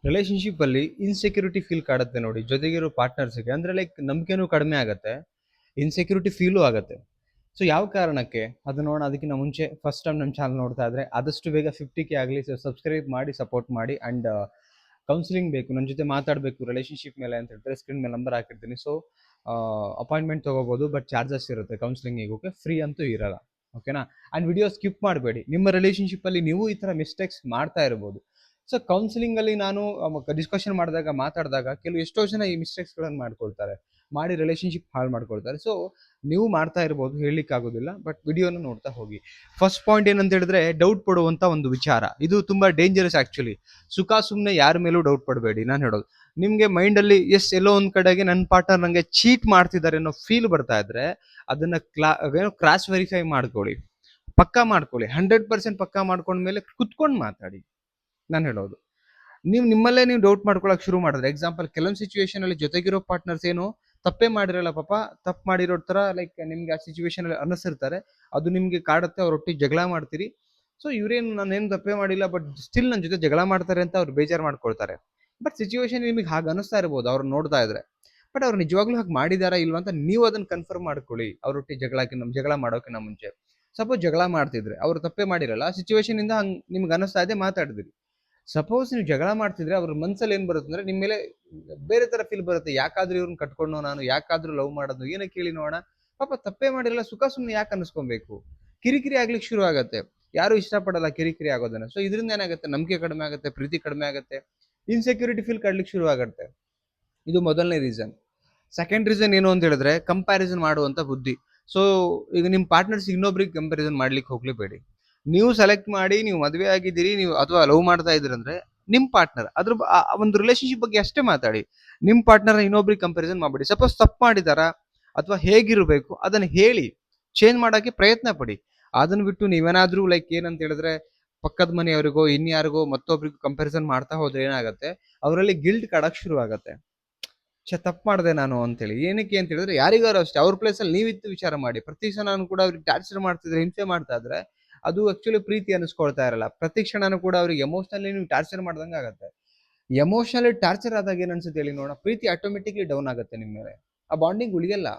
Relationship ಅಲ್ಲಿ insecurity feel ಕಾಡುತ್ತೆ ನೋಡಿ ಜೊತೆಗಿರೋ ಪಾರ್ಟ್ನರ್ಸ್ಗೆ, ಅಂದ್ರೆ ಲೈಕ್ ನಂಬಿಕೆನೂ ಕಡಿಮೆ ಆಗುತ್ತೆ, ಇನ್ಸೆಕ್ಯೂರಿಟಿ ಫೀಲು ಆಗುತ್ತೆ. ಸೊ ಯಾವ ಕಾರಣಕ್ಕೆ ಅದು ನೋಡೋಣ. ಅದಕ್ಕಿಂತ ಮುಂಚೆ ಫಸ್ಟ್ ಟೈಮ್ ನಮ್ಮ ಚಾನಲ್ ನೋಡ್ತಾ ಇದ್ರೆ ಆದಷ್ಟು ಬೇಗ 50K ಆಗಲಿ, ಸಬ್ಸ್ಕ್ರೈಬ್ ಮಾಡಿ ಸಪೋರ್ಟ್ ಮಾಡಿ. ಅಂಡ್ ಕೌನ್ಸಿಲಿಂಗ್ ಬೇಕು, ನನ್ನ ಜೊತೆ ಮಾತಾಡಬೇಕು ರಿಲೇಶನ್ಶಿಪ್ ಮೇಲೆ ಅಂತ ಹೇಳ್ತಾರೆ, ಸ್ಕ್ರೀನ್ ಮೇಲೆ ನಂಬರ್ ಹಾಕಿರ್ತೀನಿ. ಸೊ ಅಪಾಯಿಂಟ್ಮೆಂಟ್ ತೊಗೋಬೋದು, ಬಟ್ ಚಾರ್ಜಸ್ ಇರುತ್ತೆ ಕೌನ್ಸಿಲಿಂಗ್ ಹೋಗೋಕೆ, ಫ್ರೀ ಅಂತೂ ಇರಲ್ಲ. ಓಕೆನಾ? ಆ್ಯಂಡ್ ವಿಡಿಯೋ ಸ್ಕಿಪ್ ಮಾಡಬೇಡಿ. ನಿಮ್ಮ ರಿಲೇಶನ್ಶಿಪ್ಪಲ್ಲಿ ನೀವು ಈ ಥರ ಮಿಸ್ಟೇಕ್ಸ್ ಮಾಡ್ತಾ ಇರ್ಬೋದು. ಸೊ ಕೌನ್ಸಿಲಿಂಗಲ್ಲಿ ನಾನು ಡಿಸ್ಕಷನ್ ಮಾತಾಡಿದಾಗ ಎಷ್ಟೋ ಜನ ಈ ಮಿಸ್ಟೇಕ್ಸ್ಗಳನ್ನು ಮಾಡ್ಕೊಳ್ತಾರೆ, ಮಾಡಿ ರಿಲೇಶನ್ಶಿಪ್ ಹಾಳು ಮಾಡ್ಕೊಳ್ತಾರೆ. ಸೊ ನೀವು ಮಾಡ್ತಾ ಇರ್ಬೋದು, ಹೇಳಲಿಕ್ಕಾಗೋದಿಲ್ಲ, ಬಟ್ ವಿಡಿಯೋನ ನೋಡ್ತಾ ಹೋಗಿ. ಫಸ್ಟ್ ಪಾಯಿಂಟ್ ಏನಂತ ಹೇಳಿದ್ರೆ, ಡೌಟ್ ಪಡುವಂಥ ಒಂದು ವಿಚಾರ. ಇದು ತುಂಬ ಡೇಂಜರಸ್ ಆ್ಯಕ್ಚುಲಿ. ಸುಮ್ಮನೆ ಯಾರ ಮೇಲೂ ಡೌಟ್ ಪಡಬೇಡಿ. ನಾನು ಹೇಳೋದು, ನಿಮಗೆ ಮೈಂಡಲ್ಲಿ ಎಲ್ಲೋ ಒಂದು ಕಡೆಗೆ ನನ್ನ ಪಾರ್ಟ್ನರ್ ನನಗೆ ಚೀಟ್ ಮಾಡ್ತಿದ್ದಾರೆ ಅನ್ನೋ ಫೀಲ್ ಬರ್ತಾ ಇದ್ರೆ ಅದನ್ನು ಕ್ರಾಸ್ ವೆರಿಫೈ ಮಾಡ್ಕೊಳ್ಳಿ, ಪಕ್ಕಾ ಮಾಡ್ಕೊಳ್ಳಿ. 100% ಪಕ್ಕಾ ಮಾಡ್ಕೊಂಡ್ಮೇಲೆ ಕುತ್ಕೊಂಡು ಮಾತಾಡಿ. ನಾನು ಹೇಳೋದು, ನಿಮ್ಮಲ್ಲೇ ನೀವು ಡೌಟ್ ಮಾಡ್ಕೊಳಕ್ ಶುರು ಮಾಡಿದ್ರೆ, ಎಕ್ಸಾಂಪಲ್ ಕೆಲವೊಂದು ಸಿಚುವೇಶನ್ ಅಲ್ಲಿ ಜೊತೆಗಿರೋ ಪಾರ್ಟ್ನರ್ಸ್ ಏನು ತಪ್ಪೇ ಮಾಡಿರಲ್ಲ ಪಾಪ, ತಪ್ಪು ಮಾಡಿರೋ ತರ ಲೈಕ್ ನಿಮ್ಗೆ ಆ ಸಿಚುವೇಶನ್ ಅಲ್ಲಿ ಅನ್ನಿಸಿರ್ತಾರೆ, ಅದು ನಿಮ್ಗೆ ಕಾಡುತ್ತೆ, ಅವ್ರೊಟ್ಟಿಗೆ ಜಗಳ ಮಾಡ್ತೀರಿ. ಸೊ ಇವ್ರೇನು ನಾನೇನು ತಪ್ಪೇ ಮಾಡಿಲ್ಲ, ಬಟ್ ಸ್ಟಿಲ್ ನನ್ನ ಜೊತೆ ಜಗಳ ಮಾಡ್ತಾರೆ ಅಂತ ಅವ್ರು ಬೇಜಾರು ಮಾಡ್ಕೊಳ್ತಾರೆ. ಬಟ್ ಸಿಚುವೇಶನ್ ನಿಮಗೆ ಹಾಗೆ ಅನಿಸ್ತಾ ಇರ್ಬೋದು ಅವ್ರು ನೋಡ್ತಾ ಇದ್ರೆ, ಬಟ್ ಅವ್ರು ನಿಜವಾಗ್ಲೂ ಹಾಗೆ ಮಾಡಿದಾರಾ ಇಲ್ವಾ ಅಂತ ನೀವು ಅದನ್ನ ಕನ್ಫರ್ಮ್ ಮಾಡ್ಕೊಳ್ಳಿ. ಅವ್ರೊಟ್ಟಿಗೆ ಜಗಳ ಮಾಡೋಕಿನ್ನ ಮುಂಚೆ. ಸಪೋಸ್ ಜಗಳ ಮಾಡ್ತಿದ್ರೆ ಅವ್ರು ತಪ್ಪೇ ಮಾಡಿರಲ್ಲ, ಸಿಚುವೇಶನ್ ಇಂದ ಹಂಗೆ ನಿಮ್ಗೆ ಅನಿಸ್ತಾ ಇದೆ, ಮಾತಾಡಿದ್ರಿ. ಸಪೋಸ್ ನೀವು ಜಗಳ ಮಾಡ್ತಿದ್ರೆ ಅವ್ರ ಮನ್ಸಲ್ಲಿ ಏನ್ ಬರುತ್ತೆ ಅಂದ್ರೆ ನಿಮ್ಮ ಮೇಲೆ ಬೇರೆ ತರ ಫೀಲ್ ಬರುತ್ತೆ. ಯಾಕಾದ್ರೂ ಇವ್ರನ್ನ ಕಟ್ಕೊಂಡು ನಾನು ಯಾಕಾದ್ರೂ ಲವ್ ಮಾಡೋದು, ಏನಕ್ಕೆ ಕೇಳಿ ನೋಡೋಣ, ಪಾಪ ತಪ್ಪೇ ಮಾಡಿರಲ್ಲ, ಸುಮ್ಮನೆ ಯಾಕೆ ಅನ್ಸ್ಕೊಬೇಕು, ಕಿರಿಕಿರಿ ಆಗ್ಲಿಕ್ಕೆ ಶುರು ಆಗತ್ತೆ. ಯಾರು ಇಷ್ಟಪಡಲ್ಲ ಕಿರಿಕಿರಿ ಆಗೋದನ್ನ. ಸೊ ಇದರಿಂದ ಏನಾಗುತ್ತೆ, ನಂಬಿಕೆ ಕಡಿಮೆ ಆಗುತ್ತೆ, ಪ್ರೀತಿ ಕಡಿಮೆ ಆಗುತ್ತೆ, ಇನ್ಸೆಕ್ಯೂರಿಟಿ ಫೀಲ್ ಕಾಡ್ಲಿಕ್ಕೆ ಶುರು ಆಗುತ್ತೆ. ಇದು ಮೊದಲನೇ ರೀಸನ್. ಸೆಕೆಂಡ್ ರೀಸನ್ ಏನು ಅಂತ ಹೇಳಿದ್ರೆ, ಕಂಪ್ಯಾರಿಸನ್ ಮಾಡುವಂತ ಬುದ್ಧಿ. ಸೊ ಈಗ ನಿಮ್ಮ ಪಾರ್ಟ್ನರ್ಸ್ ಇನ್ನೊಬ್ರಿಗೆ ಕಂಪ್ಯಾರಿಸನ್ ಮಾಡ್ಲಿಕ್ಕೆ ಹೋಗ್ಲೇಬೇಡಿ. ನೀವು ಸೆಲೆಕ್ಟ್ ಮಾಡಿ, ನೀವು ಮದುವೆ ಆಗಿದ್ದೀರಿ, ನೀವು ಅಥವಾ ಲವ್ ಮಾಡ್ತಾ ಇದ್ದೀರಿ ಅಂದ್ರೆ ನಿಮ್ಮ ಪಾರ್ಟ್ನರ್ ಅದ್ರ ಒಂದು ರಿಲೇಶನ್ಶಿಪ್ ಬಗ್ಗೆ ಅಷ್ಟೇ ಮಾತಾಡಿ. ನಿಮ್ಮ ಪಾರ್ಟ್ನರ್ ಇನ್ನೊಬ್ರಿಗೆ ಕಂಪ್ಯಾರಿಸನ್ ಮಾಡಬೇಡಿ. ಸಪೋಸ್ ತಪ್ಪು ಮಾಡಿದಾರಾ ಅಥವಾ ಹೇಗಿರಬೇಕು ಅದನ್ನ ಹೇಳಿ ಚೇಂಜ್ ಮಾಡಕ್ಕೆ ಪ್ರಯತ್ನ ಪಡಿ. ಅದನ್ನ ಬಿಟ್ಟು ನೀವೇನಾದ್ರೂ ಲೈಕ್ ಏನಂತ ಹೇಳಿದ್ರೆ, ಪಕ್ಕದ ಮನೆಯವರಿಗೋ ಇನ್ಯಾರಿಗೋ ಮತ್ತೊಬ್ರಿಗೂ ಕಂಪ್ಯಾರಿಸನ್ ಮಾಡ್ತಾ ಹೋದ್ರೆ ಏನಾಗುತ್ತೆ, ಅವರಲ್ಲಿ ಗಿಲ್ಟ್ ಕಾಡಕ್ ಶುರು ಆಗತ್ತೆ. ತಪ್ಪು ಮಾಡಿದೆ ನಾನು ಅಂತೇಳಿ. ಏನಕ್ಕೆ ಅಂತ ಹೇಳಿದ್ರೆ, ಯಾರಿಗಾರು ಅಷ್ಟೇ ಅವ್ರ ಪ್ಲೇಸಲ್ಲಿ ನೀವಿತ್ತು ವಿಚಾರ ಮಾಡಿ. ಪ್ರತಿ ಕ್ಷಣನೂ ಕೂಡ ಅವ್ರಿಗೆ ಟಾರ್ಚರ್ ಮಾಡ್ತಿದ್ರೆ, ಹಿಂಸೆ ಮಾಡ್ತಾ ಇದ್ರೆ ಅದು ಆಕ್ಚುಲಿ ಪ್ರೀತಿ ಅನಿಸ್ಕೊಳ್ತಾ ಇರಲ್ಲ. ಪ್ರತಿ ಕ್ಷಣನೂ ಕೂಡ ಅವ್ರಿಗೆ ಎಮೋಷನಲಿ ನೀವು ಟಾರ್ಚರ್ ಮಾಡ್ದಂಗೆ ಆಗುತ್ತೆ. ಎಮೋಷನಲಿ ಟಾರ್ಚರ್ ಆದಾಗ ಏನ್ ಅನ್ಸುತ್ತೆ ಹೇಳಿ ನೋಡೋಣ, ಪ್ರೀತಿ ಆಟೋಮೆಟಿಕ್ಲಿ ಡೌನ್ ಆಗುತ್ತೆ ನಿಮ್ಮ ಮೇಲೆ. ಆ ಬಾಂಡಿಂಗ್ ಉಳಿಯಲ್ಲ.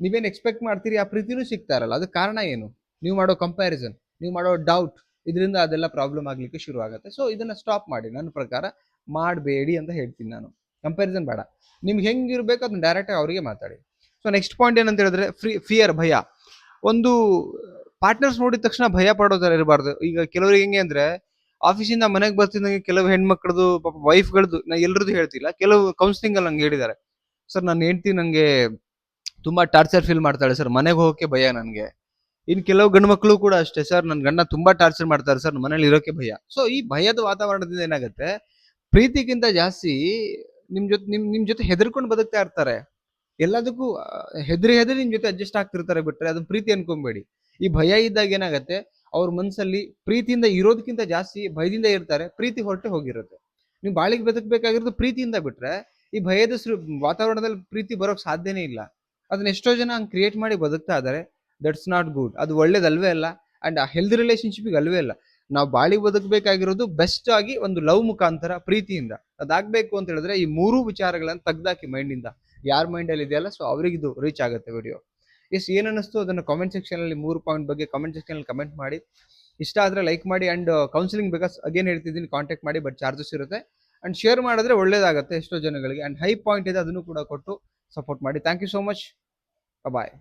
ನೀವೇನು ಎಕ್ಸ್ಪೆಕ್ಟ್ ಮಾಡ್ತೀರಿ ಆ ಪ್ರೀತಿನೂ ಸಿಗ್ತಾ ಇರಲ್ಲ. ಅದಕ್ಕೆ ಕಾರಣ ಏನು? ನೀವು ಮಾಡೋ ಕಂಪ್ಯಾರಿಸನ್, ನೀವು ಮಾಡೋ ಡೌಟ್, ಇದರಿಂದ ಅದೆಲ್ಲ ಪ್ರಾಬ್ಲಮ್ ಆಗ್ಲಿಕ್ಕೆ ಶುರು ಆಗುತ್ತೆ. ಸೊ ಇದನ್ನ ಸ್ಟಾಪ್ ಮಾಡಿ, ನನ್ನ ಪ್ರಕಾರ ಮಾಡಬೇಡಿ ಅಂತ ಹೇಳ್ತೀನಿ ನಾನು. ಕಂಪ್ಯಾರಿಸನ್ ಬೇಡ. ನಿಮ್ಗೆ ಹೆಂಗಿರ್ಬೇಕು ಅದನ್ನ ಡೈರೆಕ್ಟ್ ಆಗಿ ಅವರಿಗೆ ಮಾತಾಡಿ. ಸೊ ನೆಕ್ಸ್ಟ್ ಪಾಯಿಂಟ್ ಏನಂತ ಹೇಳಿದ್ರೆ, ಫಿಯರ್, ಭಯ. ಒಂದು ಪಾರ್ಟ್ನರ್ಸ್ ನೋಡಿದ ತಕ್ಷಣ ಭಯ ಪಡೋದರ ಇರಬಾರ್ದು. ಈಗ ಕೆಲವರಿಗೆ ಹೆಂಗೆ ಅಂದ್ರೆ, ಆಫೀಸಿಂದ ಮನೆಗೆ ಬರ್ತಿದ್ದಂಗೆ ಕೆಲವು ಹೆಣ್ಮಕ್ಳದು ಪಾಪ ವೈಫ್ಗಳದ್ದು, ನಾ ಎಲ್ರದ್ದು ಹೇಳ್ತಿಲ್ಲ, ಕೆಲವು ಕೌನ್ಸಿಲಿಂಗ್ ಅಲ್ಲಿ ನಂಗೆ ಹೇಳಿದ್ದಾರೆ, ಸರ್ ನನ್ನ ಹೆಂಡತಿ ನಂಗೆ ತುಂಬಾ ಟಾರ್ಚರ್ ಫೀಲ್ ಮಾಡ್ತಾಳೆ ಸರ್, ಮನೆಗೆ ಹೋಗೋಕೆ ಭಯ ನನಗೆ. ಇನ್ ಕೆಲವು ಗಂಡು ಮಕ್ಕಳು ಕೂಡ ಅಷ್ಟೇ, ಸರ್ ನನ್ನ ಗಂಡ ತುಂಬಾ ಟಾರ್ಚರ್ ಮಾಡ್ತಾರೆ ಸರ್, ಮನೇಲಿ ಇರೋಕೆ ಭಯ. ಸೊ ಈ ಭಯದ ವಾತಾವರಣದಿಂದ ಏನಾಗುತ್ತೆ, ಪ್ರೀತಿಗಿಂತ ಜಾಸ್ತಿ ನಿಮ್ ಜೊತೆ ಹೆದರ್ಕೊಂಡು ಬದುಕ್ತಾ ಇರ್ತಾರೆ. ಎಲ್ಲದಕ್ಕೂ ಹೆದರಿ ನಿಮ್ ಜೊತೆ ಅಡ್ಜಸ್ಟ್ ಆಗ್ತಿರ್ತಾರೆ, ಬಿಟ್ರೆ ಅದು ಪ್ರೀತಿ ಅನ್ಕೊಂಬೇಡಿ. ಈ ಭಯ ಇದ್ದಾಗ ಏನಾಗುತ್ತೆ, ಅವ್ರ ಮನ್ಸಲ್ಲಿ ಪ್ರೀತಿಯಿಂದ ಇರೋದಕ್ಕಿಂತ ಜಾಸ್ತಿ ಭಯದಿಂದ ಇರ್ತಾರೆ, ಪ್ರೀತಿ ಹೊರಟೆ ಹೋಗಿರುತ್ತೆ. ನೀವು ಬಾಳಿಗೆ ಬದುಕಬೇಕಾಗಿರೋದು ಪ್ರೀತಿಯಿಂದ, ಬಿಟ್ರೆ ಈ ಭಯದ ವಾತಾವರಣದಲ್ಲಿ ಪ್ರೀತಿ ಬರೋಕ್ ಸಾಧ್ಯನೇ ಇಲ್ಲ. ಅದನ್ನ ಎಷ್ಟೋ ಜನ ಹಂಗೆ ಕ್ರಿಯೇಟ್ ಮಾಡಿ ಬದುಕ್ತಾ ಇದಾರೆ. That's not good. ಅದು ಒಳ್ಳೇದಲ್ವೇ ಅಲ್ಲ. ಅಂಡ್ ಆ ಹೆಲ್ದಿ ರಿಲೇಶನ್ಶಿಪ್ಗೆ ಅಲ್ವೇ ಅಲ್ಲ. ನಾವು ಬಾಳಿ ಬದುಕಬೇಕಾಗಿರೋದು ಬೆಸ್ಟ್ ಆಗಿ ಒಂದು ಲವ್ ಮುಖಾಂತರ, ಪ್ರೀತಿಯಿಂದ. ಅದಾಗಬೇಕು ಅಂತ ಹೇಳಿದ್ರೆ ಈ ಮೂರು ವಿಚಾರಗಳನ್ನು ತೆಗ್ದಾಕಿ ಮೈಂಡಿಂದ. ಯಾರ ಮೈಂಡಲ್ಲಿ ಇದೆಯಲ್ಲ, ಸೊ ಅವ್ರಿಗೆ ಇದು ರೀಚ್ ಆಗುತ್ತೆ ವಿಡಿಯೋ. ಏನ್ ಅನ್ನಿಸ್ತು ಅದನ್ನು ಕಾಮೆಂಟ್ ಸೆಕ್ಷನ್ ಅಲ್ಲಿ 3 ಪಾಯಿಂಟ್ ಬಗ್ಗೆ ಕಾಮೆಂಟ್ ಸೆಕ್ಷನ್ ಅಲ್ಲಿ ಕಮೆಂಟ್ ಮಾಡಿ. ಇಷ್ಟ ಆದ್ರೆ ಲೈಕ್ ಮಾಡಿ. ಅಂಡ್ ಕೌನ್ಸಿಲಿಂಗ್ ಬೇಕಾಸ್ ಅಗೇನ್ ಹೇಳ್ತಿದ್ದೀನಿ, ಕಾಂಟ್ಯಾಕ್ಟ್ ಮಾಡಿ, ಬಟ್ ಚಾರ್ಜಸ್ ಇರುತ್ತೆ. ಅಂಡ್ ಶೇರ್ ಮಾಡಿದ್ರೆ ಒಳ್ಳೇದಾಗುತ್ತೆ ಎಷ್ಟೋ ಜನಗಳಿಗೆ. ಅಂಡ್ ಹೈ ಪಾಯಿಂಟ್ ಇದೆ, ಅದನ್ನು ಕೂಡ ಕೊಟ್ಟು ಸಪೋರ್ಟ್ ಮಾಡಿ. Thank you so much. Bye.